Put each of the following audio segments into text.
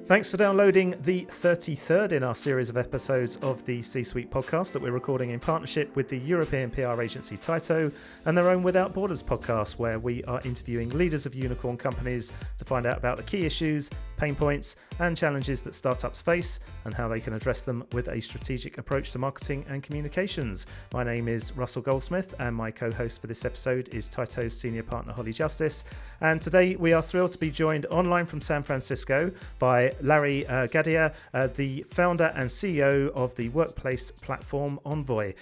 Thanks for downloading the 33rd in our series of episodes of the C-Suite podcast that we're recording in partnership with the European PR agency Tyto and their own Without Borders podcast, where we are interviewing leaders of unicorn companies to find out about the key issues, pain points and challenges that startups face and how they can address them with a strategic approach to marketing and communications. My name is Russell Goldsmith and my co-host for this episode is Tyto's senior partner Holly Justice. And today we are thrilled to be joined online from San Francisco by Larry Gadea, the founder and CEO of the workplace platform Envoy.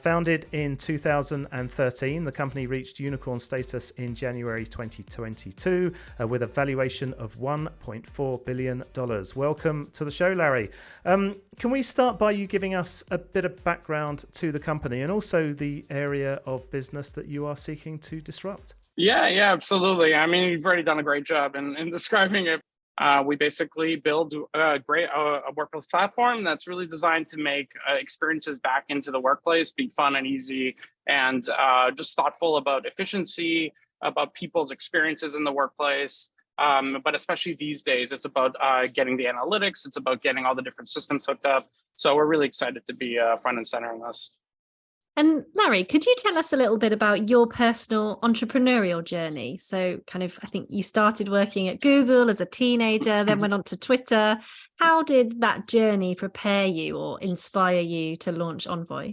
Founded in 2013, the company reached unicorn status in January 2022 with a valuation of $1.4 billion. Welcome to the show, Larry. Can we start by you giving us a bit of background to the company and also the area of business that you are seeking to disrupt? Yeah, absolutely. I mean, you've already done a great job in describing it. We basically build a workplace platform that's really designed to make experiences back into the workplace be fun and easy and just thoughtful about efficiency, about people's experiences in the workplace. But especially these days, it's about getting the analytics. It's about getting all the different systems hooked up. So we're really excited to be front and center in this. And Larry, could you tell us a little bit about your personal entrepreneurial journey? So I think you started working at Google as a teenager, then went on to Twitter. How did that journey prepare you or inspire you to launch Envoy?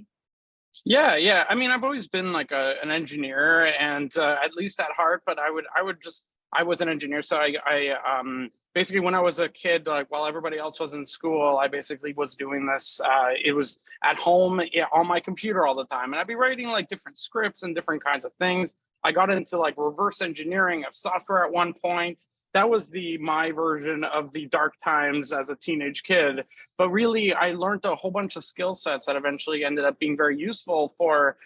Yeah. I mean, I've always been like an engineer and at least at heart, but I was an engineer. So I basically, when I was a kid, like while everybody else was in school, I basically was doing this. It was at home on my computer all the time. And I'd be writing like different scripts and different kinds of things. I got into like reverse engineering of software at one point. That was my version of the dark times as a teenage kid. But really, I learned a whole bunch of skill sets that eventually ended up being very useful for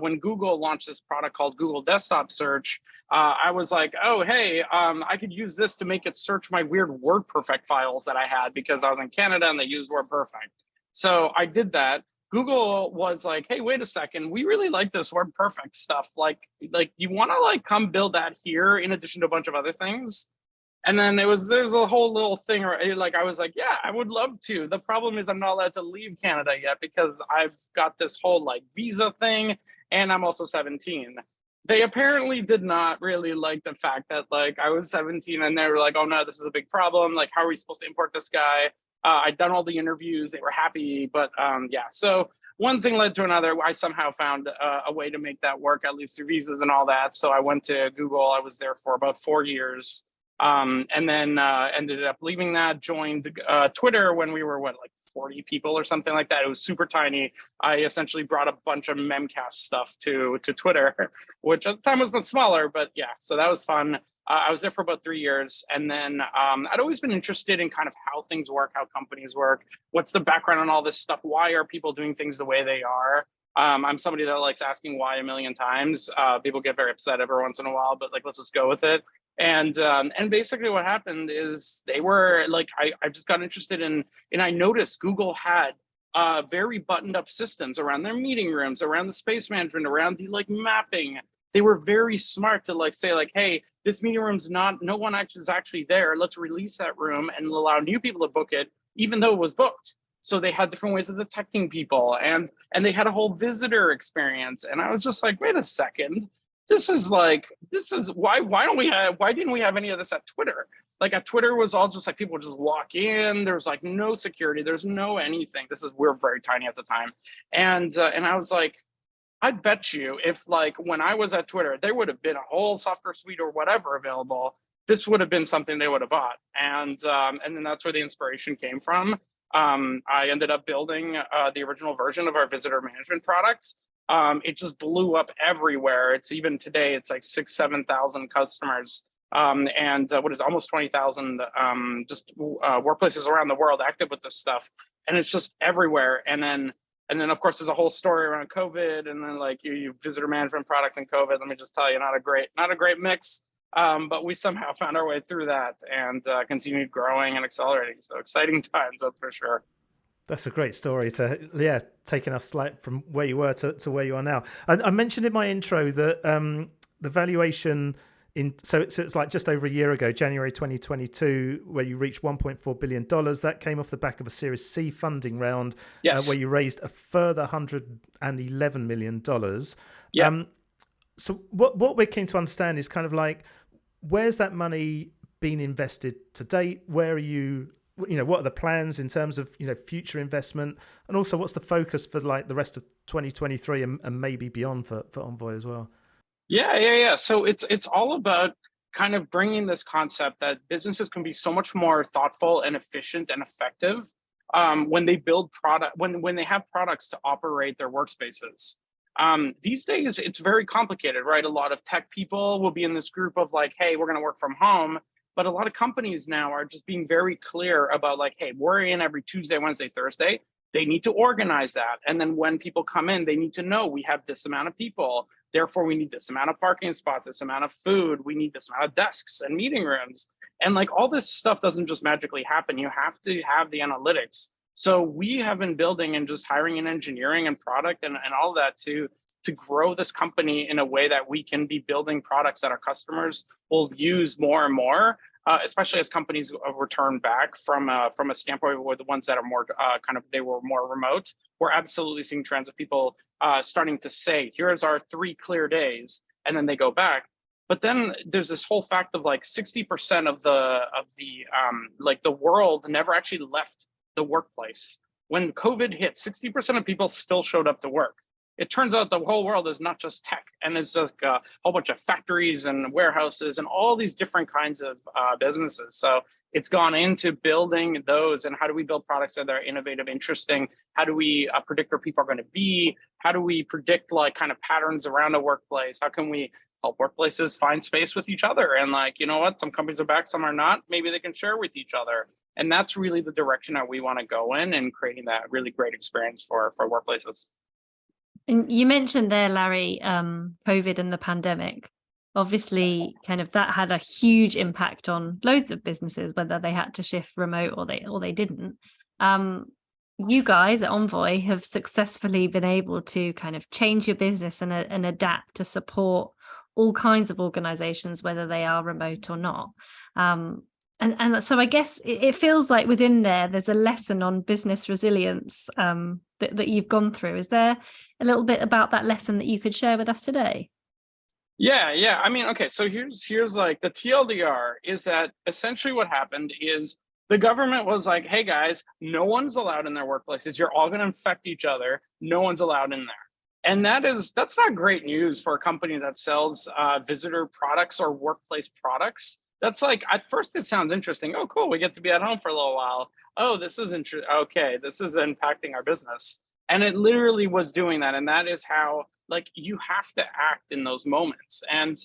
when Google launched this product called Google Desktop Search. I was like, oh, hey, I could use this to make it search my weird WordPerfect files that I had because I was in Canada and they used WordPerfect. So I did that. Google was like, hey, wait a second, we really like this WordPerfect stuff. Like you want to like come build that here in addition to a bunch of other things? And then there's a whole little thing where like, I was like, yeah, I would love to. The problem is I'm not allowed to leave Canada yet because I've got this whole like visa thing and I'm also 17. They apparently did not really like the fact that like I was 17 and they were like, oh no, this is a big problem. Like, how are we supposed to import this guy? I'd done all the interviews, they were happy, but yeah. So one thing led to another. I somehow found a way to make that work, at least through visas and all that. So I went to Google. I was there for about 4 years. And then ended up leaving that, joined Twitter when we were, 40 people or something like that. It was super tiny. I essentially brought a bunch of memcast stuff to Twitter, which at the time was much smaller, but yeah, so that was fun. I was there for about 3 years. And then I'd always been interested in kind of how things work, how companies work, what's the background on all this stuff? Why are people doing things the way they are? I'm somebody that likes asking why a million times. People get very upset every once in a while, but like, let's just go with it. And basically what happened is they were like, I just got interested in, and I noticed Google had very buttoned up systems around their meeting rooms, around the space management, around the like mapping. They were very smart to like say like, hey, this meeting room's no one actually is actually there. Let's release that room and allow new people to book it, even though it was booked. So they had different ways of detecting people and they had a whole visitor experience. And I was just like, wait a second. This is why didn't we have any of this at Twitter? Like at Twitter was all just like people would just walk in. There's like no security. There's no anything. We're very tiny at the time. And I was like, I bet you if like when I was at Twitter, there would have been a whole software suite or whatever available. This would have been something they would have bought. And then that's where the inspiration came from. I ended up building the original version of our visitor management products. It just blew up everywhere. It's even today, it's like 7,000 customers and what is almost 20,000 just workplaces around the world active with this stuff. And it's just everywhere. And then of course, there's a whole story around COVID and then like you visitor management products and COVID. Let me just tell you, not a great mix. But we somehow found our way through that and continued growing and accelerating. So exciting times, that's for sure. That's a great story taking us like from where you were to where you are now. I mentioned in my intro that the valuation so it's like just over a year ago, January 2022, where you reached $1.4 billion. That came off the back of a Series C funding round, Yes. where you raised a further $111 million. Yeah. So what we're keen to understand is kind of like, where's that money been invested to date? Where are you, what are the plans in terms of, future investment? And also what's the focus for like the rest of 2023 and maybe beyond for Envoy as well? Yeah. So it's all about kind of bringing this concept that businesses can be so much more thoughtful and efficient and effective when they build when they have products to operate their workspaces. These days, it's very complicated, right? A lot of tech people will be in this group of like, hey, we're going to work from home. But a lot of companies now are just being very clear about like, hey, we're in every Tuesday, Wednesday, Thursday. They need to organize that. And then when people come in, they need to know we have this amount of people. Therefore, we need this amount of parking spots, this amount of food. We need this amount of desks and meeting rooms. And like all this stuff doesn't just magically happen. You have to have the analytics. So we have been building and just hiring in engineering and product and all of that to grow this company in a way that we can be building products that our customers will use more and more, especially as companies return back from a standpoint where the ones that are more they were more remote. We're absolutely seeing trends of people starting to say, here's our 3 clear days, and then they go back. But then there's this whole fact of like 60% of the world never actually left the workplace. When COVID hit, 60% of people still showed up to work. It turns out the whole world is not just tech, and it's just a whole bunch of factories and warehouses and all these different kinds of businesses. So it's gone into building those, and how do we build products that are innovative, interesting? How do we predict where people are going to be? How do we predict like kind of patterns around a workplace? How can we help workplaces find space with each other? And like, you know what, some companies are back, some are not. Maybe they can share with each other. And that's really the direction that we want to go in, and creating that really great experience for workplaces. And you mentioned there, Larry, COVID and the pandemic. Obviously, kind of that had a huge impact on loads of businesses, whether they had to shift remote or they didn't. You guys at Envoy have successfully been able to kind of change your business and adapt to support all kinds of organizations, whether they are remote or not. And so I guess it feels like within there's a lesson on business resilience that you've gone through. Is there a little bit about that lesson that you could share with us today? Yeah. I mean, okay, so here's like the TLDR is that essentially what happened is the government was like, hey guys, no one's allowed in their workplaces. You're all going to infect each other. No one's allowed in there. And that's not great news for a company that sells visitor products or workplace products. That's like, at first it sounds interesting. Oh, cool, we get to be at home for a little while. Oh, this is interesting. Okay, this is impacting our business. And it literally was doing that. And that is how, like, you have to act in those moments. And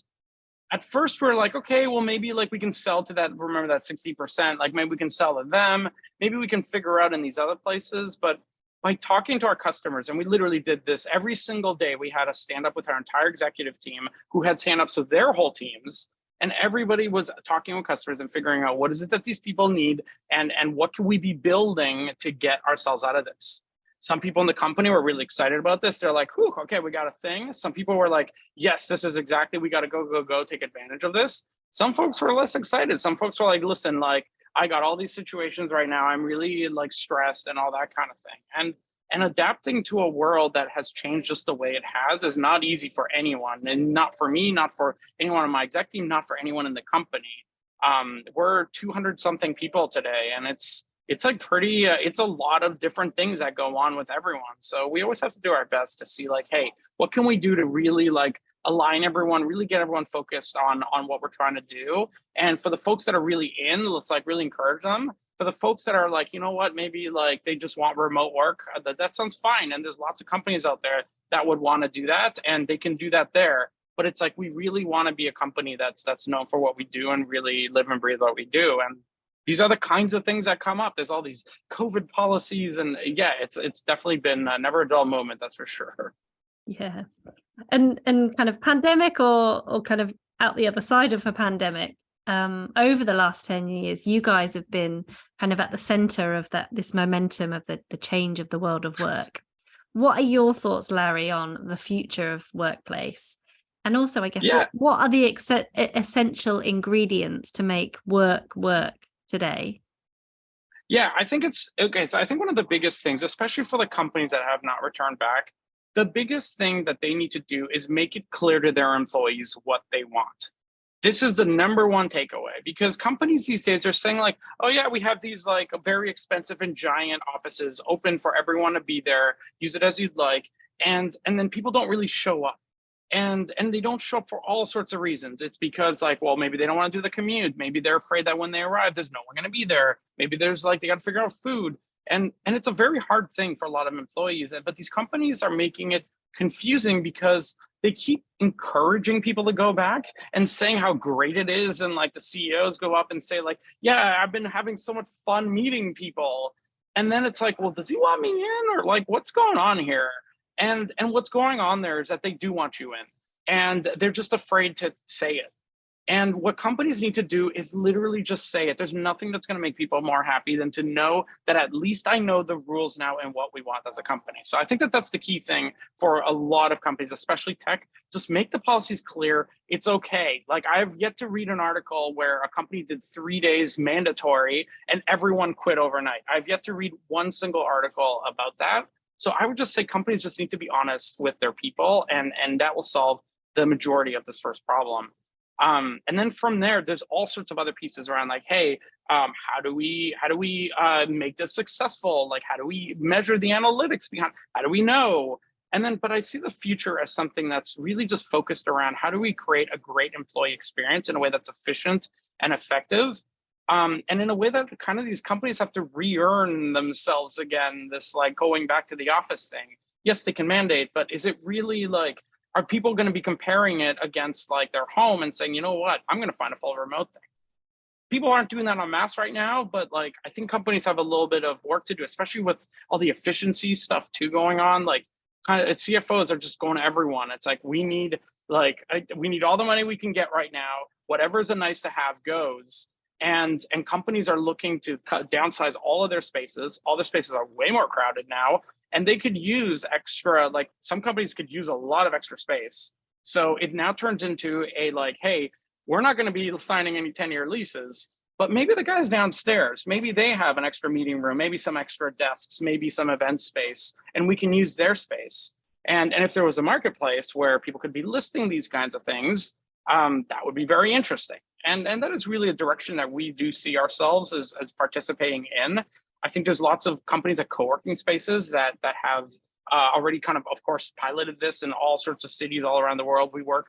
at first we're like, okay, well, maybe like we can sell to that, remember that 60%, like maybe we can sell to them. Maybe we can figure out in these other places. But by talking to our customers, and we literally did this every single day, we had a stand up with our entire executive team who had stand ups with their whole teams. And everybody was talking with customers and figuring out what is it that these people need and what can we be building to get ourselves out of this. Some people in the company were really excited about this. They're like, whew, okay, we got a thing. Some people were like, yes, this is exactly, we got to go, take advantage of this. Some folks were less excited. Some folks were like, listen, like, I got all these situations right now. I'm really like stressed and all that kind of thing. And adapting to a world that has changed just the way it has is not easy for anyone, and not for me, not for anyone on my exec team, not for anyone in the company. We're 200 something people today, and it's like pretty, it's a lot of different things that go on with everyone. So we always have to do our best to see like, hey, what can we do to really like align everyone, really get everyone focused on what we're trying to do. And for the folks that are really in, let's like really encourage them. For the folks that are like, you know what, maybe like they just want remote work, that sounds fine. And there's lots of companies out there that would want to do that, and they can do that there. But it's like, we really want to be a company that's known for what we do and really live and breathe what we do. And these are the kinds of things that come up. There's all these COVID policies, and yeah, it's definitely been never a dull moment, that's for sure. Yeah. And kind of pandemic or kind of out the other side of a pandemic, over the last 10 years, you guys have been kind of at the center of this momentum of the change of the world of work. What are your thoughts, Larry, on the future of workplace? And also, I guess, Yeah. what are the essential ingredients to make work today? Yeah, I think it's okay. So I think one of the biggest things, especially for the companies that have not returned back, the biggest thing that they need to do is make it clear to their employees what they want. This is the number one takeaway, because companies these days are saying like, oh yeah, we have these like very expensive and giant offices open for everyone to be there, use it as you'd like, and then people don't really show up. And they don't show up for all sorts of reasons. It's because like, well, maybe they don't want to do the commute, maybe they're afraid that when they arrive there's no one going to be there, maybe there's like they got to figure out food, and it's a very hard thing for a lot of employees. But these companies are making it confusing because they keep encouraging people to go back and saying how great it is, and like the CEOs go up and say like, yeah, I've been having so much fun meeting people, and then it's like, well, does he want me in, or like what's going on here? And what's going on there is that they do want you in, and they're just afraid to say it. And what companies need to do is literally just say it. There's nothing that's going to make people more happy than to know that at least I know the rules now and what we want as a company. So I think that that's the key thing for a lot of companies, especially tech. Just make the policies clear. It's okay. Like, I've yet to read an article where a company did 3 days mandatory and everyone quit overnight. I've yet to read one single article about that. So I would just say companies just need to be honest with their people, and that will solve the majority of this first problem. And then from there, there's all sorts of other pieces around like, hey, how do we make this successful? Like, how do we measure the analytics behind? How do we know? And then, but I see the future as something that's really just focused around how do we create a great employee experience in a way that's efficient and effective. And in a way that kind of these companies have to re-earn themselves again, this like going back to the office thing. Yes, they can mandate, but is it really like, are people going to be comparing it against like their home and saying, you know what, I'm going to find a full remote thing? People aren't doing that en masse right now, but like I think companies have a little bit of work to do, especially with all the efficiency stuff too going on. Like kind of CFOs are just going to everyone. It's like we need all the money we can get right now. Whatever's a nice to have goes. And companies are looking to downsize all of their spaces. All their spaces are way more crowded now, and they could use extra, like some companies could use a lot of extra space. So it now turns into a like, hey, we're not going to be signing any 10-year leases, but maybe the guys downstairs, maybe they have an extra meeting room, maybe some extra desks, maybe some event space, and we can use their space. And if there was a marketplace where people could be listing these kinds of things, that would be very interesting. And that is really a direction that we do see ourselves as participating in. I think there's lots of companies at co-working spaces that have already kind of course, piloted this in all sorts of cities all around the world. We work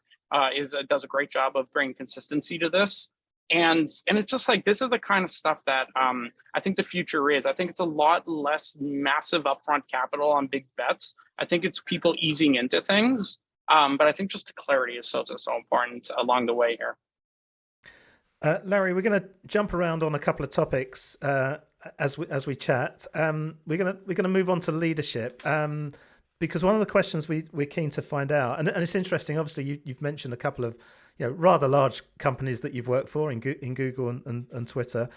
does a great job of bringing consistency to this. And it's just like, this is the kind of stuff that I think the future is. I think it's a lot less massive upfront capital on big bets. I think it's people easing into things. But I think just clarity is so important along the way here. Larry, we're going to jump around on a couple of topics as we chat. We're going to move on to leadership because one of the questions we're keen to find out, and it's interesting. Obviously, you've mentioned a couple of rather large companies that you've worked for in Google and Twitter.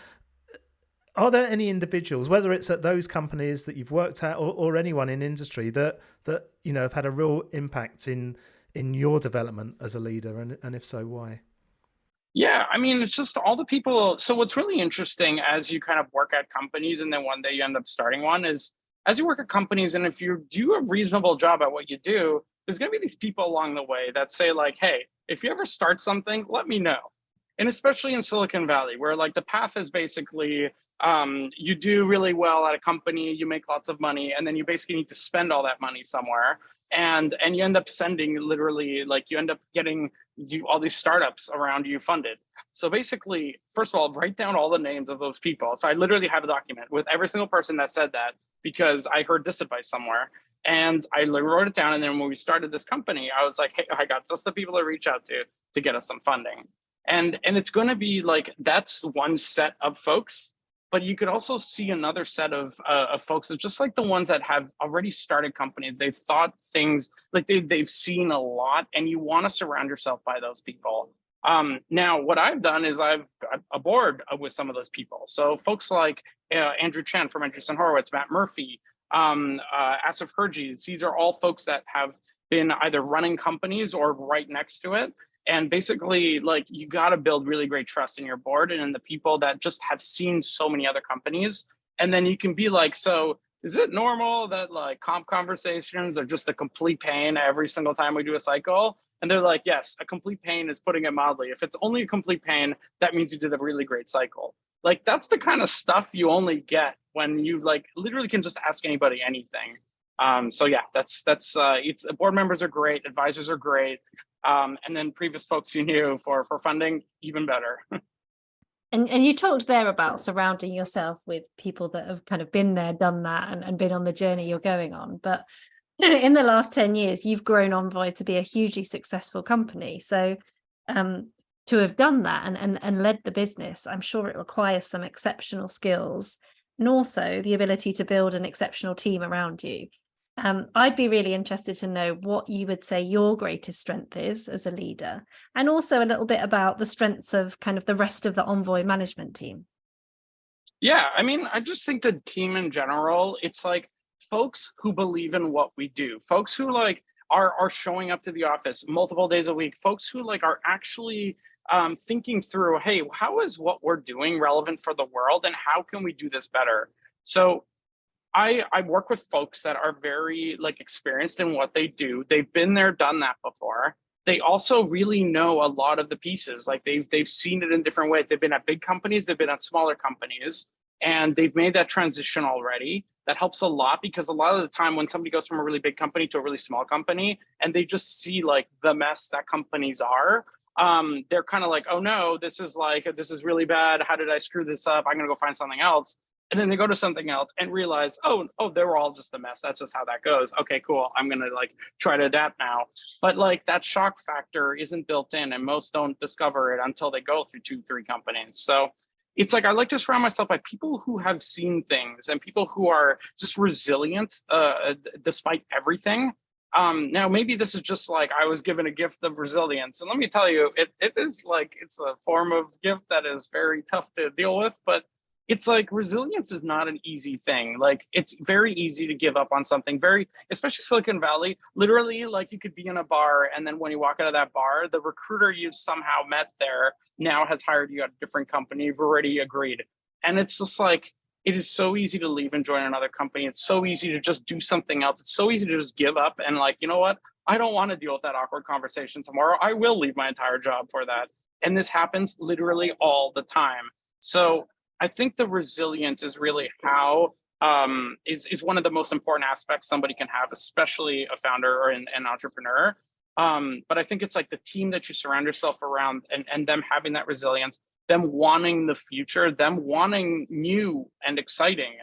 Are there any individuals, whether it's at those companies that you've worked at or anyone in industry that have had a real impact in your development as a leader, and if so, why? Yeah, I mean, it's just all the people. So what's really interesting as you kind of work at companies and then one day you end up starting one is as you work at companies, and if you do a reasonable job at what you do, there's going to be these people along the way that say like, hey, if you ever start something, let me know. And especially in Silicon Valley, where like the path is basically you do really well at a company, you make lots of money, and then you basically need to spend all that money somewhere. And you end up sending literally, like you end up getting all these startups around you funded. So basically, first of all, write down all the names of those people. So I literally have a document with every single person that said that because I heard this advice somewhere. And I wrote it down. And then when we started this company, I was like, hey, I got just the people to reach out to get us some funding. And it's going to be like, that's one set of folks. But you could also see another set of folks, that's just like the ones that have already started companies. They've thought things, like they've seen a lot, and you want to surround yourself by those people. Now, what I've done is I've got a board with some of those people. So folks like Andrew Chen from Andreessen Horowitz, Matt Murphy, Asif Herji, these are all folks that have been either running companies or right next to it. And basically, like, you got to build really great trust in your board and in the people that just have seen so many other companies. And then you can be like, so is it normal that like comp conversations are just a complete pain every single time we do a cycle? And they're like, yes, a complete pain is putting it mildly. If it's only a complete pain, that means you did a really great cycle. Like, that's the kind of stuff you only get when you like literally can just ask anybody anything. So yeah, that's it's board members are great, advisors are great. And then previous folks you knew for funding, even better. And you talked there about surrounding yourself with people that have kind of been there, done that, and been on the journey you're going on. But in the last 10 years, you've grown Envoy to be a hugely successful company. So to have done that and led the business, I'm sure it requires some exceptional skills and also the ability to build an exceptional team around you. I'd be really interested to know what you would say your greatest strength is as a leader, and also a little bit about the strengths of kind of the rest of the Envoy management team. Yeah, I mean, I just think the team in general, it's like folks who believe in what we do, folks who like are showing up to the office multiple days a week, folks who like are actually thinking through, hey, how is what we're doing relevant for the world and how can we do this better? So I work with folks that are very like experienced in what they do. They've been there, done that before. They also really know a lot of the pieces. Like they've seen it in different ways. They've been at big companies, they've been at smaller companies, and they've made that transition already. That helps a lot because a lot of the time when somebody goes from a really big company to a really small company and they just see like the mess that companies are, they're kind of like, oh no, this is really bad. How did I screw this up? I'm gonna go find something else. And then they go to something else and realize, oh, they were all just a mess. That's just how that goes. Okay, cool. I'm gonna like try to adapt now. But like that shock factor isn't built in, and most don't discover it until they go through 2-3 companies. So it's like I like to surround myself by people who have seen things and people who are just resilient despite everything. Now maybe this is just like I was given a gift of resilience, and let me tell you, it is like it's a form of gift that is very tough to deal with, but it's like resilience is not an easy thing. Like it's very easy to give up on something, especially Silicon Valley. Literally, like you could be in a bar and then when you walk out of that bar, the recruiter you somehow met there now has hired you at a different company. You've already agreed. And it's just like, it is so easy to leave and join another company. It's so easy to just do something else. It's so easy to just give up and like, you know what? I don't want to deal with that awkward conversation tomorrow. I will leave my entire job for that. And this happens literally all the time. So I think the resilience is really how is one of the most important aspects somebody can have, especially a founder or an entrepreneur. But I think it's like the team that you surround yourself around and them having that resilience, them wanting the future, them wanting new and exciting,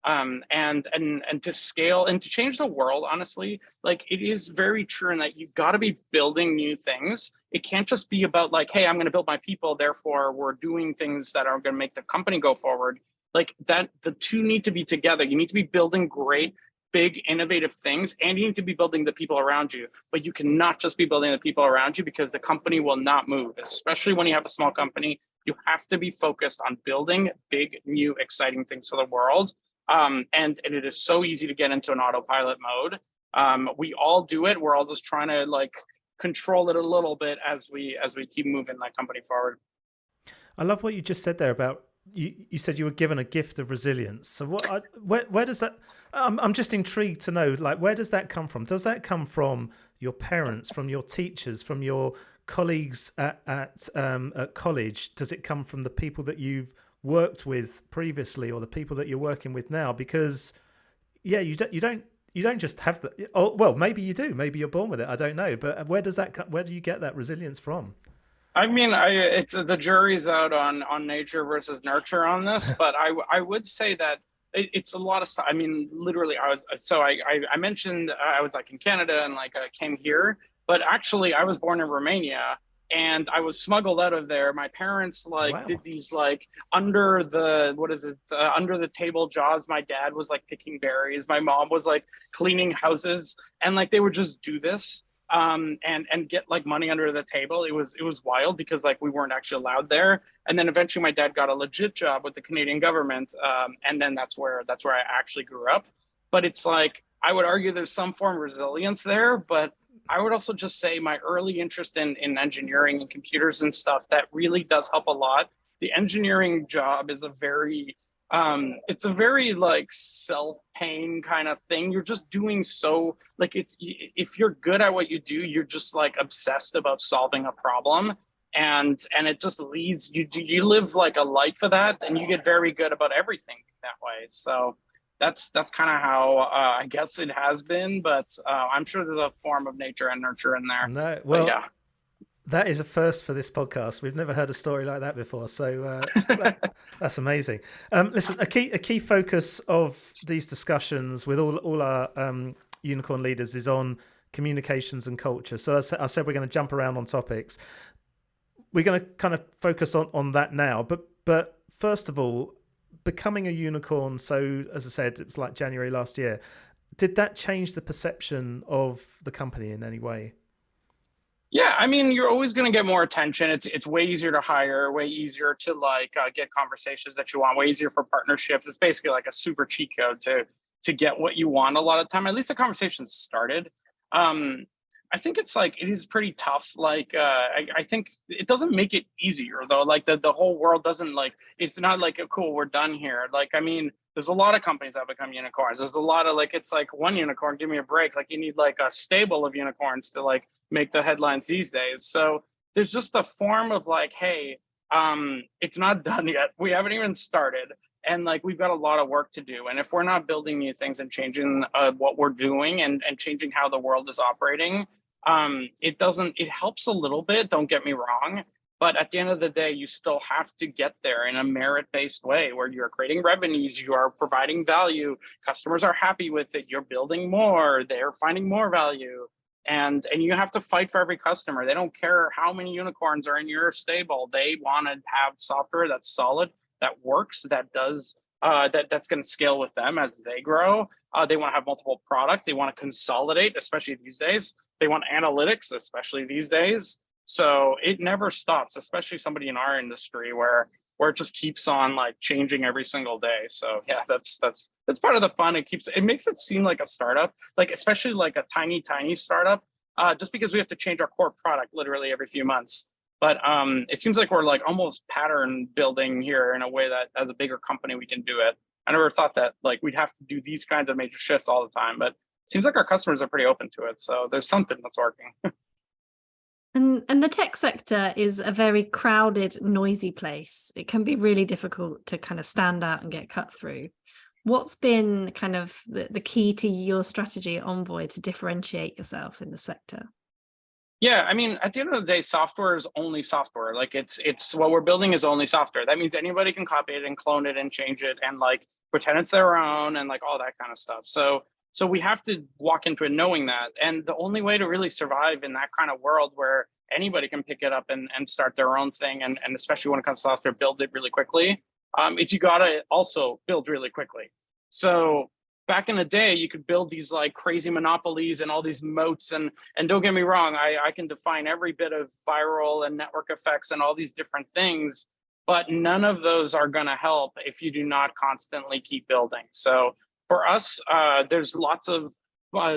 and to scale and to change the world. Honestly, like it is very true in that you got to be building new things. It can't just be about like, hey, I'm going to build my people, therefore we're doing things that are going to make the company go forward. Like that, the two need to be together. You need to be building great, big, innovative things, and you need to be building the people around you. But you cannot just be building the people around you because the company will not move, especially when you have a small company. You have to be focused on building big, new, exciting things for the world. And it is so easy to get into an autopilot mode. We all do it. We're all just trying to like control it a little bit as we keep moving that company forward. I love what you just said there about you said you were given a gift of resilience. So where does that? I'm just intrigued to know, like, where does that come from? Does that come from your parents, from your teachers, from your colleagues at college? Does it come from the people that you've worked with previously or the people that you're working with now? Because yeah, you don't just have that. Oh, well, maybe you do. Maybe you're born with it. I don't know. But where do you get that resilience from? I mean, it's the jury's out on nature versus nurture on this, but I would say that it's a lot of stuff. I mean, literally, I mentioned I was like in Canada and like I came here, but actually I was born in Romania and I was smuggled out of there. My parents did these like under the table jobs. My dad was like picking berries. My mom was like cleaning houses, and like they would just do this. And get like money under the table. It was wild because like we weren't actually allowed there. And then eventually my dad got a legit job with the Canadian government. And then that's where I actually grew up. But it's like, I would argue there's some form of resilience there, but I would also just say my early interest in engineering and computers and stuff, that really does help a lot. The engineering job is a very it's a very like self-paying kind of thing. You're just doing so like it's if you're good at what you do, you're just like obsessed about solving a problem. And it just leads you live like a life of that, and you get very good about everything that way. So that's kind of how I guess it has been, but I'm sure there's a form of nature and nurture in there. No, But well, yeah. that is a first for this podcast. We've never heard a story like that before, so that's amazing. Listen, a key focus of these discussions with all our unicorn leaders is on communications and culture. So I said we're going to jump around on topics. We're going to kind of focus on that now, but first of all, becoming a unicorn. So as I said, it was like January last year. Did that change the perception of the company in any way? Yeah, I mean, you're always going to get more attention. It's way easier to hire, way easier to like get conversations that you want, way easier for partnerships. It's basically like a super cheat code to get what you want a lot of time. At least the conversation's started. I think it's like it is pretty tough. Like I think it doesn't make it easier though. Like the whole world doesn't like it's not like cool, we're done here. Like I mean, there's a lot of companies that become unicorns. There's a lot of like it's like one unicorn, give me a break. Like you need like a stable of unicorns to like make the headlines these days. So there's just a form of like, hey, it's not done yet. We haven't even started. And like we've got a lot of work to do. And if we're not building new things and changing what we're doing and changing how the world is operating, it helps a little bit, don't get me wrong. But at the end of the day, you still have to get there in a merit-based way where you're creating revenues, you are providing value, customers are happy with it, you're building more, they're finding more value. And you have to fight for every customer. They don't care how many unicorns are in your stable. They want to have software that's solid, that works, that does that's going to scale with them as they grow. They want to have multiple products. They want to consolidate, especially these days. They want analytics, especially these days. So it never stops, especially somebody in our industry where it just keeps on like changing every single day. So yeah, that's part of the fun. It makes it seem like a startup, like especially like a tiny startup, just because we have to change our core product literally every few months. But it seems like we're like almost pattern building here in a way that as a bigger company we can do it. I never thought that like we'd have to do these kinds of major shifts all the time, but it seems like our customers are pretty open to it. So there's something that's working. And the tech sector is a very crowded, noisy place. It can be really difficult to kind of stand out and get cut through. What's been kind of the key to your strategy at Envoy to differentiate yourself in the sector? Yeah, I mean, at the end of the day, software is only software. Like it's what we're building is only software. That means anybody can copy it and clone it and change it and like pretend it's their own and like all that kind of stuff. So we have to walk into it knowing that. And the only way to really survive in that kind of world where anybody can pick it up and start their own thing, and especially when it comes to software, build it really quickly, is you gotta also build really quickly. So back in the day, you could build these like crazy monopolies and all these moats. And don't get me wrong, I can define every bit of viral and network effects and all these different things, but none of those are gonna help if you do not constantly keep building. So for us, there's lots of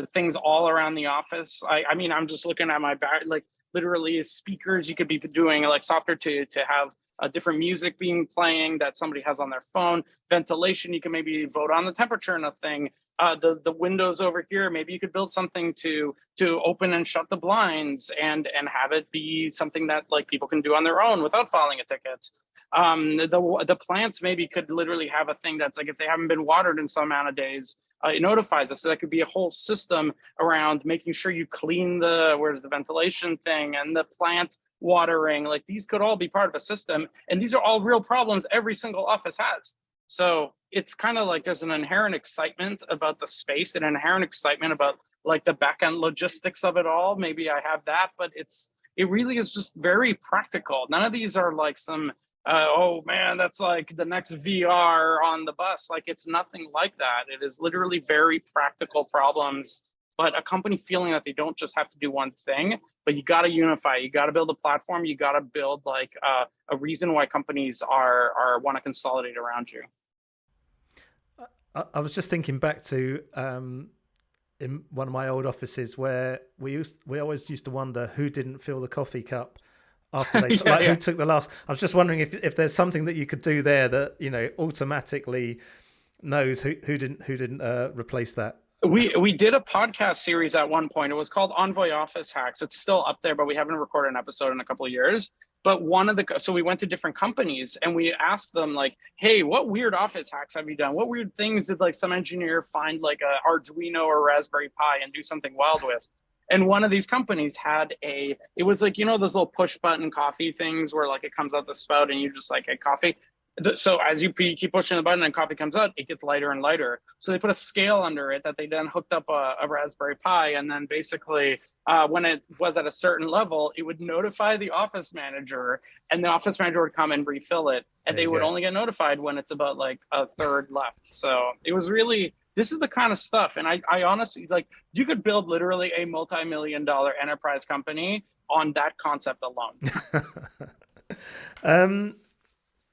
things all around the office. I mean, I'm just looking at my back, like literally speakers. You could be doing like software to have different music being playing that somebody has on their phone. Ventilation, you can maybe vote on the temperature in a thing. The windows over here, maybe you could build something to open and shut the blinds and have it be something that like people can do on their own without filing a ticket. The plants maybe could literally have a thing that's like if they haven't been watered in some amount of days, it notifies us. So that could be a whole system around making sure you clean where's the ventilation thing and the plant watering. Like these could all be part of a system, and these are all real problems every single office has. So it's kind of like there's an inherent excitement about the space, an inherent excitement about like the back end logistics of it all. Maybe I have that, but it really is just very practical. None of these are like some oh man, that's like the next VR on the bus. Like it's nothing like that. It is literally very practical problems, but a company feeling that they don't just have to do one thing, but you got to unify. You got to build a platform. You got to build like a reason why companies are want to consolidate around you. I was just thinking back to in one of my old offices where we always used to wonder who didn't fill the coffee cup after they who took the last. I was just wondering if there's something that you could do there that, you know, automatically knows who didn't replace that. We did a podcast series at one point. It was called Envoy Office Hacks. It's still up there, but we haven't recorded an episode in a couple of years. But so we went to different companies and we asked them like, hey, what weird office hacks have you done? What weird things did like some engineer find like a Arduino or Raspberry Pi and do something wild with? And one of these companies had it was like, you know, those little push button coffee things where like it comes out the spout and you just like get coffee. So as you keep pushing the button and coffee comes out, it gets lighter and lighter. So they put a scale under it that they then hooked up a Raspberry Pi. And then basically when it was at a certain level, it would notify the office manager and the office manager would come and refill it. And they would only get notified when it's about like a third left. So it was really, this is the kind of stuff. And I honestly, like, you could build literally a multi-million-dollar enterprise company on that concept alone.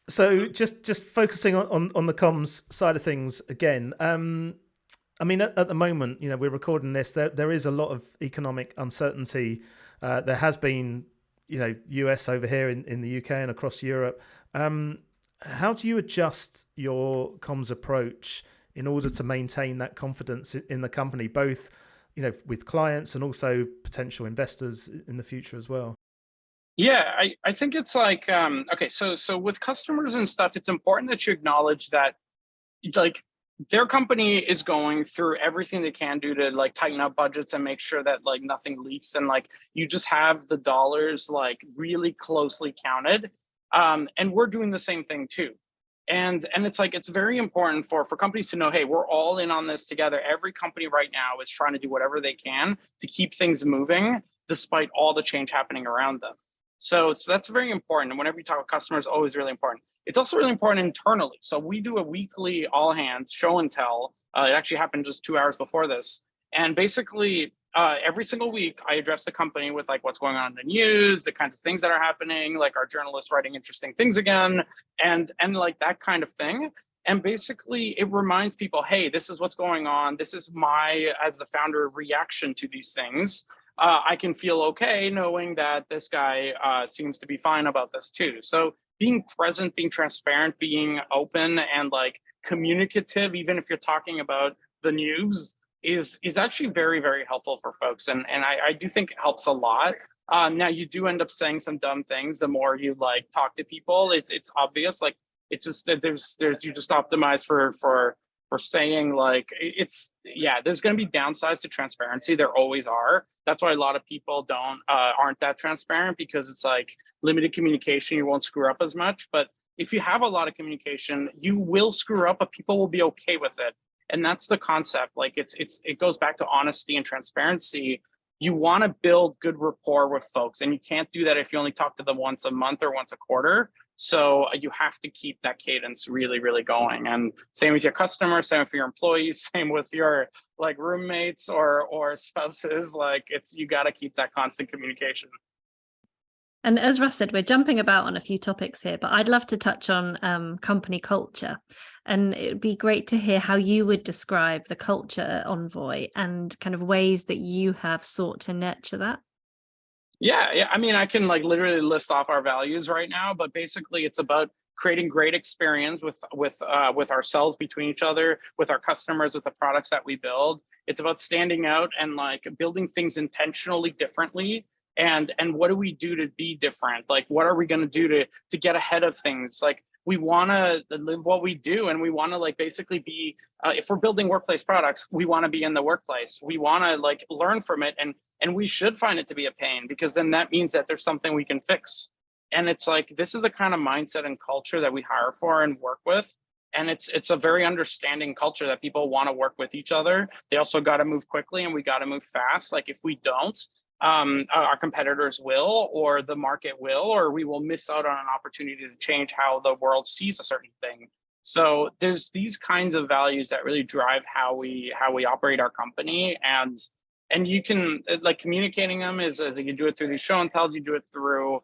So just focusing on the comms side of things again. I mean, at the moment, you know, we're recording this. There is a lot of economic uncertainty. There has been, you know, US over here in the UK and across Europe. How do you adjust your comms approach in order to maintain that confidence in the company, both, you know, with clients and also potential investors in the future as well? Yeah, I think it's like, okay, so with customers and stuff, it's important that you acknowledge that like their company is going through everything they can do to like tighten up budgets and make sure that like nothing leaks, and like you just have the dollars like really closely counted. And we're doing the same thing too. And it's like, it's very important for companies to know, hey, we're all in on this together. Every company right now is trying to do whatever they can to keep things moving despite all the change happening around them. So that's very important. And whenever you talk with customers, always really important. It's also really important internally. So we do a weekly all hands show and tell. It actually happened just 2 hours before this. And basically every single week I address the company with like what's going on in the news, the kinds of things that are happening, like our journalists writing interesting things again, and like that kind of thing. And basically it reminds people, hey, this is what's going on. This is my, as the founder, reaction to these things. I can feel okay knowing that this guy seems to be fine about this too. So being present, being transparent, being open and like communicative, even if you're talking about the news, is actually very, very helpful for folks. And I do think it helps a lot. Now you do end up saying some dumb things the more you like talk to people. It's obvious, like it's just that there's you just optimize for saying like there's going to be downsides to transparency. There always are. That's why a lot of people aren't that transparent, because it's like limited communication. You won't screw up as much. But if you have a lot of communication, you will screw up, but people will be okay with it. And that's the concept. Like it goes back to honesty and transparency. You want to build good rapport with folks, and you can't do that if you only talk to them once a month or once a quarter. So you have to keep that cadence really, really going. And same with your customers, same with your employees, same with your like roommates or spouses. Like you got to keep that constant communication. And as Russ said, we're jumping about on a few topics here, but I'd love to touch on company culture. And it'd be great to hear how you would describe the culture at Envoy and kind of ways that you have sought to nurture that. Yeah. I mean, I can like literally list off our values right now, but basically it's about creating great experience with ourselves, between each other, with our customers, with the products that we build. It's about standing out and like building things intentionally differently. And what do we do to be different? Like, what are we going to do to get ahead of things? Like, we want to live what we do, and we want to like basically be, if we're building workplace products, we want to be in the workplace. We want to like learn from it, and we should find it to be a pain, because then that means that there's something we can fix. And it's like, this is the kind of mindset and culture that we hire for and work with. And it's a very understanding culture that people want to work with each other. They also got to move quickly, and we got to move fast. Like if we don't, our competitors will, or the market will, or we will miss out on an opportunity to change how the world sees a certain thing. So there's these kinds of values that really drive how we operate our company. And you can like communicating them is you do it through these show and tells, you do it through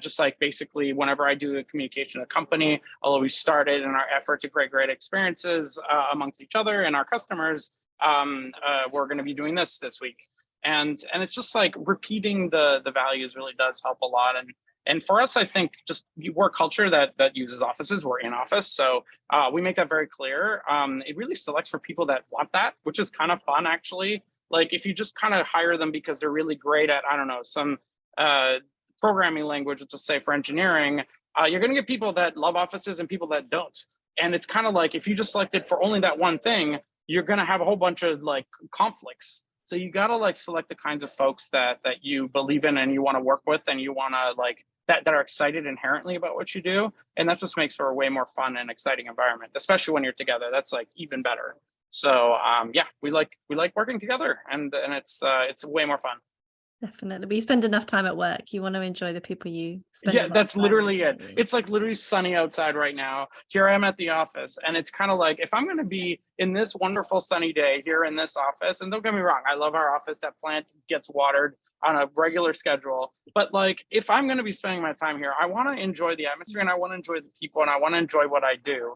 just like basically whenever I do a communication in a company, I'll always start it in our effort to create great experiences amongst each other and our customers. we're going to be doing this week. And it's just like repeating the values really does help a lot. And for us, I think just we're a culture that uses offices. We're in office, so we make that very clear. It really selects for people that want that, which is kind of fun, actually. Like if you just kind of hire them because they're really great at, I don't know, some programming language, let's just say for engineering, you're going to get people that love offices and people that don't. And it's kind of like if you just selected for only that one thing, you're going to have a whole bunch of like conflicts. So you got to like select the kinds of folks that you believe in and you want to work with, and you want to like that are excited inherently about what you do. And that just makes for a way more fun and exciting environment, especially when you're together. That's like even better. So yeah, we like working together, and it's way more fun. Definitely. But you spend enough time at work. You want to enjoy the people you spend. Yeah, that's literally it. It's like literally sunny outside right now. Here I am at the office, and it's kind of like if I'm going to be in this wonderful sunny day here in this office, and don't get me wrong, I love our office. That plant gets watered on a regular schedule. But like if I'm going to be spending my time here, I want to enjoy the atmosphere, and I want to enjoy the people, and I want to enjoy what I do.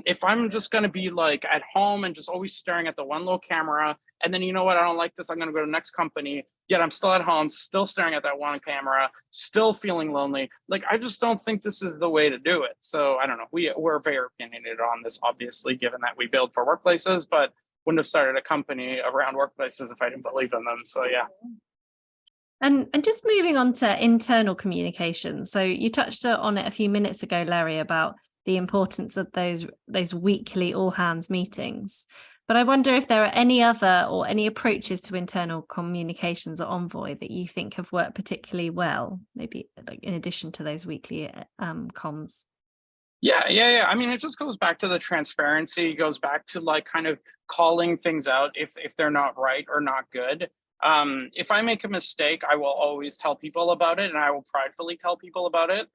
If I'm just going to be like at home and just always staring at the one little camera, and then you know what, I don't like this, I'm going to go to the next company, yet I'm still at home, still staring at that one camera, still feeling lonely. Like, I just don't think this is the way to do it. So I don't know. We're very opinionated on this, obviously, given that we build for workplaces, but wouldn't have started a company around workplaces if I didn't believe in them. So yeah. And just moving on to internal communication. So you touched on it a few minutes ago, Larry, about the importance of those weekly all hands meetings. But I wonder if there are any other or any approaches to internal communications at Envoy that you think have worked particularly well, maybe like in addition to those weekly comms. Yeah. I mean, it just goes back to the transparency. It goes back to like kind of calling things out if they're not right or not good. If I make a mistake, I will always tell people about it, and I will pridefully tell people about it.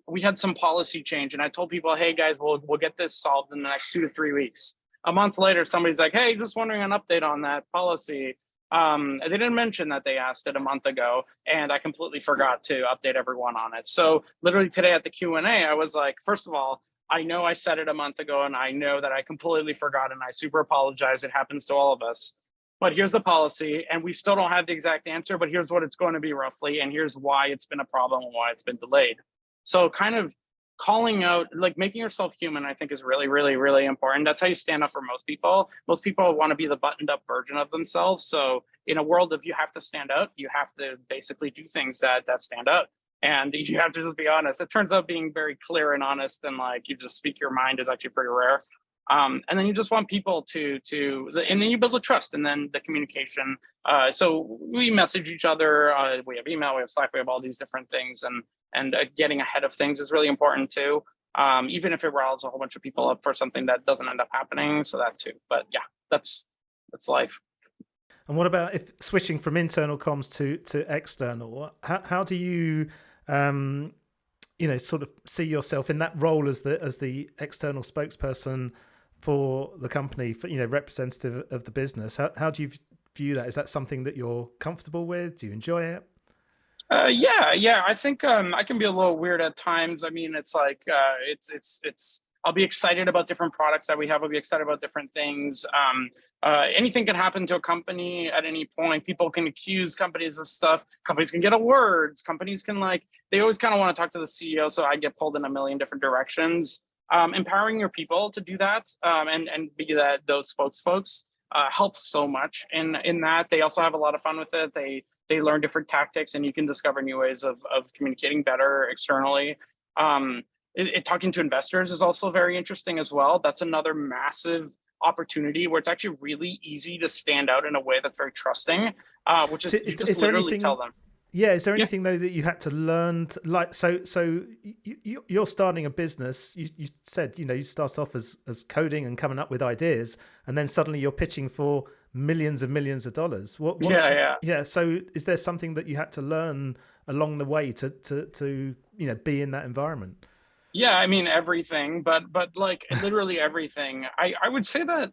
We had some policy change, and I told people, hey guys, we'll get this solved in the next 2 to 3 weeks. A month later, somebody's like, hey, just wondering an update on that policy. They didn't mention that they asked it a month ago, and I completely forgot to update everyone on it. So literally today at the Q&A, I was like, first of all, I know I said it a month ago, and I know that I completely forgot, and I super apologize. It happens to all of us. But here's the policy, and we still don't have the exact answer, but here's what it's going to be roughly, and here's why it's been a problem and why it's been delayed. So kind of calling out, like making yourself human, I think is really, really, really important. That's how you stand up for most people. Most people want to be the buttoned up version of themselves. So in a world of you have to stand out, you have to basically do things that stand out. And you have to just be honest. It turns out being very clear and honest and like you just speak your mind is actually pretty rare. And then you just want people to and then you build the trust and then the communication. So we message each other. We have email, we have Slack, we have all these different things, and getting ahead of things is really important too. Even if it riles a whole bunch of people up for something that doesn't end up happening. So that too. But yeah, that's life. And what about if switching from internal comms to external? How do you sort of see yourself in that role as the external spokesperson for the company, for representative of the business? How do you view that? Is that something that you're comfortable with? Do you enjoy it? Yeah. I think I can be a little weird at times. I mean, it's like it's. I'll be excited about different products that we have. I'll be excited about different things. Anything can happen to a company at any point. People can accuse companies of stuff. Companies can get awards. Companies can they always kind of want to talk to the CEO. So I get pulled in a million different directions. Empowering your people to do that and be those folks helps so much. In that, they also have a lot of fun with it. They learn different tactics, and you can discover new ways of communicating better externally. Talking to investors is also very interesting as well. That's another massive opportunity where it's actually really easy to stand out in a way that's very trusting, which is you just literally tell them. Yeah, is there anything though that you had to learn? So you're starting a business. You said you start off as coding and coming up with ideas, and then suddenly you're pitching for millions and millions of dollars. Yeah. So is there something that you had to learn along the way to be in that environment? Yeah, I mean everything, but like literally everything. I would say that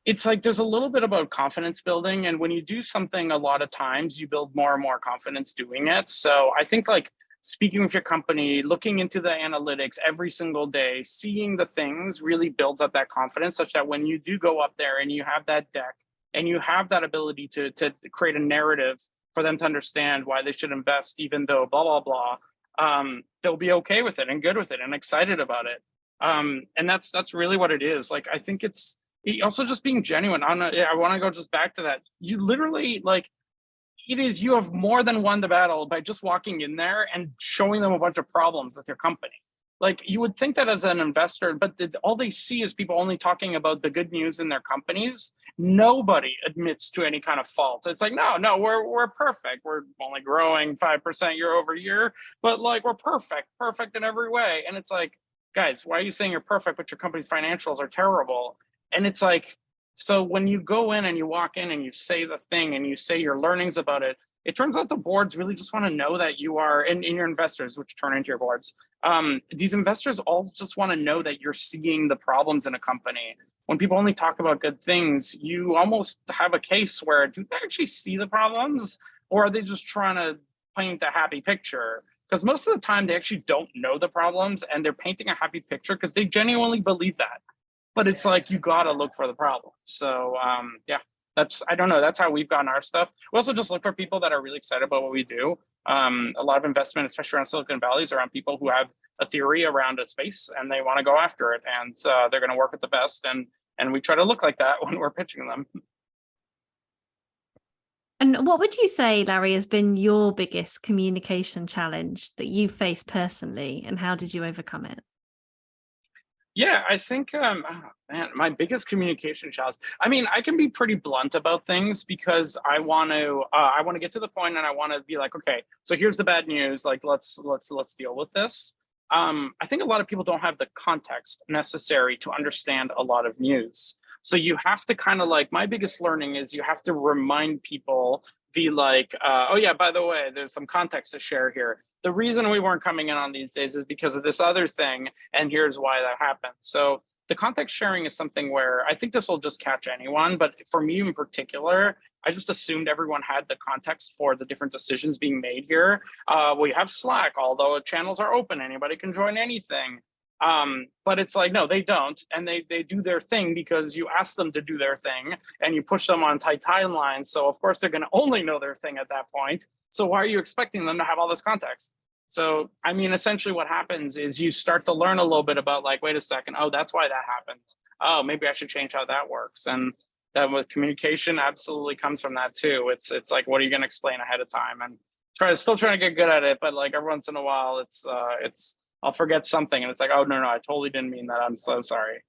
it's like there's a little bit about confidence building, and when you do something a lot of times, you build more and more confidence doing it. So I think like speaking with your company, looking into the analytics every single day, seeing the things really builds up that confidence, such that when you do go up there and you have that deck and you have that ability to create a narrative for them to understand why they should invest, even though blah, blah, blah, they'll be okay with it and good with it and excited about it. And that's really what it is. Like, I think it's also just being genuine. I want to go just back to that. You literally, like, you have more than won the battle by just walking in there and showing them a bunch of problems with your company. Like, you would think that as an investor, but all they see is people only talking about the good news in their companies. Nobody admits to any kind of fault. It's like, no, we're perfect. We're only growing 5% year over year, but like, we're perfect in every way. And it's like, guys, why are you saying you're perfect, but your company's financials are terrible? And it's like, so when you go in and you walk in and you say the thing and you say your learnings about it, it turns out the boards really just want to know that you are, and your investors, which turn into your boards, these investors all just want to know that you're seeing the problems in a company. When people only talk about good things, you almost have a case where, do they actually see the problems, or are they just trying to paint a happy picture? Because most of the time they actually don't know the problems and they're painting a happy picture because they genuinely believe that. But it's like, you got to look for the problem. So yeah, I don't know. That's how we've gotten our stuff. We also just look for people that are really excited about what we do. A lot of investment, especially around Silicon Valley, is around people who have a theory around a space and they want to go after it, and they're going to work with the best. And we try to look like that when we're pitching them. And what would you say, Larry, has been your biggest communication challenge that you faced personally, and how did you overcome it? Yeah, I think, my biggest communication challenge. I mean, I can be pretty blunt about things because I want to get to the point, and I want to be like, okay, so here's the bad news. Like, let's deal with this. I think a lot of people don't have the context necessary to understand a lot of news. So you have to kind of, like, my biggest learning is you have to remind people, be like, oh yeah, by the way, there's some context to share here. The reason we weren't coming in on these days is because of this other thing, and here's why that happened. So the context sharing is something where I think this will just catch anyone, but for me in particular, I just assumed everyone had the context for the different decisions being made here. We have Slack, although channels are open, anybody can join anything. But it's like, no, they don't. And they do their thing because you ask them to do their thing and you push them on tight timelines. So of course they're going to only know their thing at that point. So why are you expecting them to have all this context? So, I mean, essentially what happens is you start to learn a little bit about, like, wait a second, oh, that's why that happened. Oh, maybe I should change how that works. And that with communication absolutely comes from that too. It's like, what are you going to explain ahead of time? And still trying to get good at it. But like, every once in a while, it's I'll forget something and it's like, oh, no, I totally didn't mean that. I'm so sorry.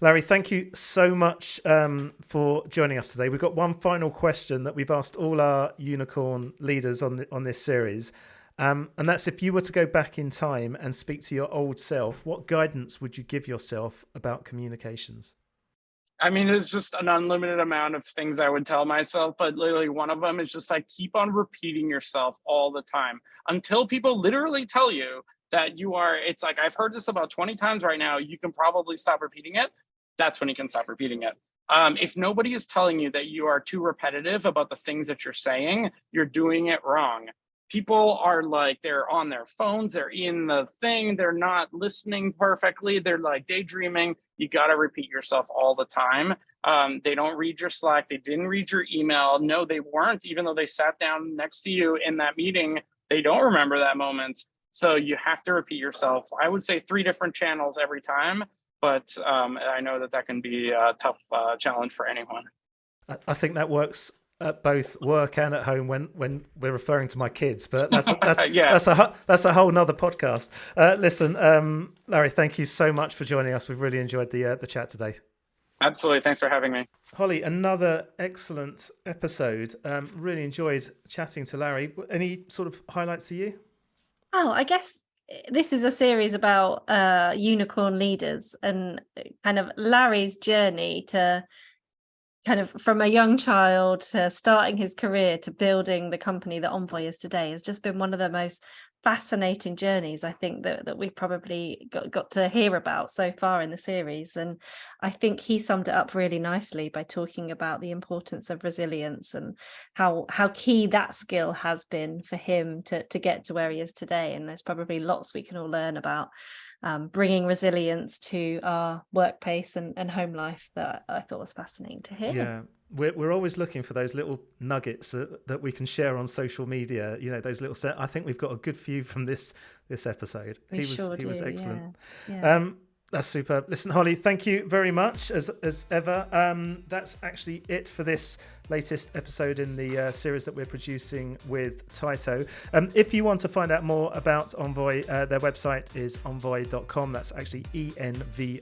Larry, thank you so much for joining us today. We've got one final question that we've asked all our unicorn leaders on this series. And that's, if you were to go back in time and speak to your old self, what guidance would you give yourself about communications? I mean, there's just an unlimited amount of things I would tell myself, but literally one of them is just like, keep on repeating yourself all the time until people literally tell you that you are, it's like, I've heard this about 20 times right now, you can probably stop repeating it. That's when you can stop repeating it. If nobody is telling you that you are too repetitive about the things that you're saying, you're doing it wrong. People are like, they're on their phones, they're in the thing, they're not listening perfectly, they're like daydreaming. You got to repeat yourself all the time. They don't read your Slack, they didn't read your email. No, they weren't, even though they sat down next to you in that meeting, they don't remember that moment. So you have to repeat yourself. I would say 3 different channels every time, but I know that can be a tough challenge for anyone. I think that works at both work and at home when we're referring to my kids, but that's yeah. that's a whole nother podcast. Listen, Larry, thank you so much for joining us. We've really enjoyed the chat today. Absolutely, thanks for having me. Holly, another excellent episode. Really enjoyed chatting to Larry. Any sort of highlights for you? Oh, I guess this is a series about unicorn leaders, and kind of Larry's journey to kind of from a young child to starting his career to building the company that Envoy is today has just been one of the most fascinating journeys, I think, that we've probably got to hear about so far in the series. And I think he summed it up really nicely by talking about the importance of resilience and how key that skill has been for him to get to where he is today. And there's probably lots we can all learn about bringing resilience to our workplace and home life that I thought was fascinating to hear. Yeah. We're always looking for those little nuggets that we can share on social media. You know, those little. I think we've got a good few from this episode. He was excellent. Yeah. That's super. Listen, Holly, thank you very much as ever. That's actually it for this latest episode in the series that we're producing with Tyto. If you want to find out more about Envoy, their website is envoy.com. That's actually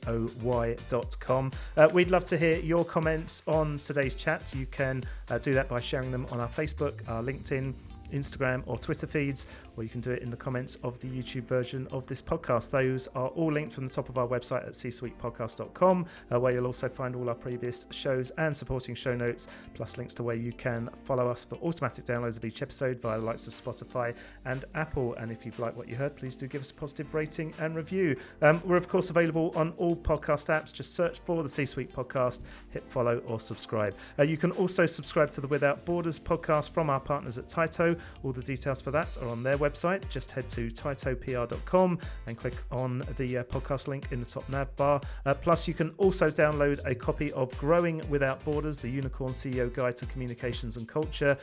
envoy.com. We'd love to hear your comments on today's chat. You can do that by sharing them on our Facebook, our LinkedIn, Instagram or Twitter feeds, or you can do it in the comments of the YouTube version of this podcast. Those are all linked from the top of our website at csuitepodcast.com, where you'll also find all our previous shows and supporting show notes, plus links to where you can follow us for automatic downloads of each episode via the likes of Spotify and Apple. And if you've liked what you heard, please do give us a positive rating and review. We're of course available on all podcast apps. Just search for the C-Suite Podcast, hit follow or subscribe. You can also subscribe to the Without Borders podcast from our partners at Tyto. All the details for that are on their website. Just head to tytopr.com and click on the podcast link in the top nav bar. Plus, you can also download a copy of Growing Without Borders, the Unicorn CEO Guide to Communications and Culture,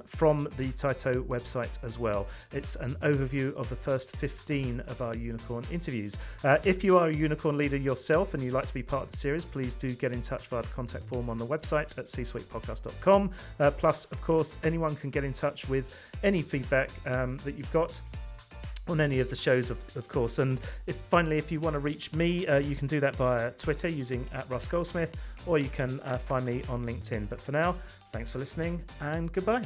from the Tyto website as well. It's an overview of the first 15 of our unicorn interviews. If you are a unicorn leader yourself and you'd like to be part of the series, please do get in touch via the contact form on the website at csuitepodcast.com. Plus, of course, anyone can get in touch with any feedback that you've got on any of the shows, of course. And if you want to reach me, you can do that via Twitter using @RossGoldsmith, or you can find me on LinkedIn. But for now, thanks for listening and goodbye.